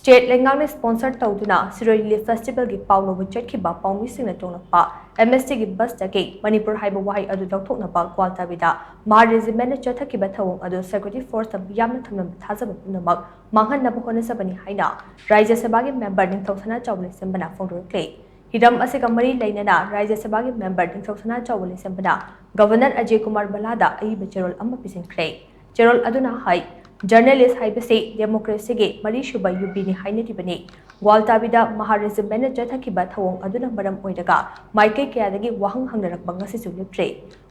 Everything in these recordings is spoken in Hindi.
स्टेट लेंगांगने स्पॉन्सर तौदुना सिरोई रिलीफ फेस्टिवल की पाउलोबु चटखिबा पाउमीसिंगना तोंगनपा एमएसटी की बस तके मणिपुर हाइबा वाहै अदु लौथोकनपा ग्वालताबिदा मा रेजिमेंट चथकिबा थवोंग अदु सेक्रेटरी फोर्स तब यामना थमनम थाजब पुनमक मांगहनब होनसबनी हाइना राज्य सभा के मेंबर निंथौसना चावले सेंबना फोंदोरक्ले हिरम असेगा मरी लेनना राज्य सभा के मेंबर निंथौसना चावले सेंबना गवर्नर अजय कुमार बलादा अइब चेरोल अम्मा पिसिनख्रे चेरोल अदुना हाई जर्नलिस्ट हाइबसे डेमोक्रेसी के मरीसुब यूबीनी हाइनरिबने ग्वालताबिदा महारेजिमेंट चथकिबा थवोंग अदुना मरम ओइरगा माइकई कयादगी वाहंग हंगरकबा ngasisu लिप्रे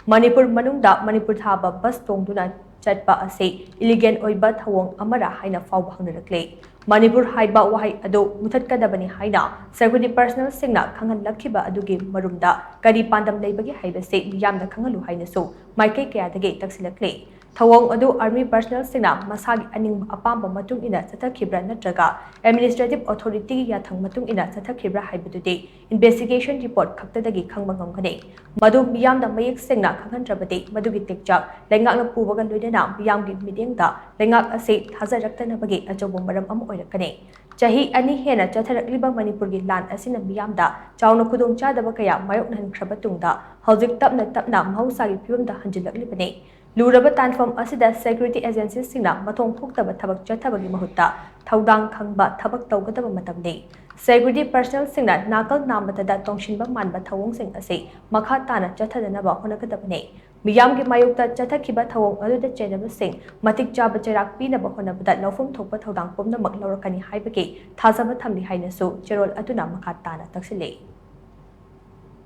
मणिपुर मनुंगदा मणिपुर थाबा बस तोंगदुना चटपा असे इलिगेन ओइबा थवोंग अमरा हाइना फाव हंगरकले मणिपुर हाइबा वाहै अदो मुथतकदबनी हाइना सेक्रेटरी पर्सनल सिंगना खंगनलखिबा अदुगे मरुमदा करी पांदम लेबगे हाइबसे मियामना खंगलु हाइनसु माइकई कयादगे तक्सिलकले थवोंग अदु आर्मी पर्सनल सिंगना मसागी अनिंग अपाम मतुंग इना चथखिब्रा नत्रगा एडमिनिस्ट्रेटिव अथॉरिटी की याथंग मतुंग इना चथखिब्रा हाइबदुदे इन्वेस्टिगेशन रिपोर्ट खक्तदगी खंगबा ngamgane मदु मियामना मयेक सिंगना खंगनत्रबदे मदुगी टेक्चाक लेंगाकना पुबगा लोइदना मियामगी मिदेंगदा लेंगाक असे थाजरक्तनबगे अचौबो मरम अम ओइरकने चाही अनि हेना चथरकलिबा मणिपुर की लान असिना मियामदा चाउना खुदोंग चादबा कया मायोकनहनख्रबा तुंगदा हौजिक तपना तपना महौसागी फिवमदा हंजिलकलिबने लूरबा तानफम असिदा सेक्यूरिटी एजेंसी सिंगना मथोंग थोक्तबा थबक चथबगी महुत्ता थौदांग खंगबा थबक तौगदबा मतमने सेक्यूरिटी पर्सनल सिंगना नाकल नामतदा तोंगशिनबा मानबा थवोंग सिंग असे मखा ताना चथदनबा होनगदबने मियामगी मायोक्ता चथखिबा थवोंग अदुदा चेनबा सिंग मतिक चाबा चेराक पीनबा होनबदा लौफम थोकबा थौदांग पुमनमक लौरकनी हाइबगे थाजबा थमली हाइनसु चेरोल अदुना मखा ताना तक्सिले।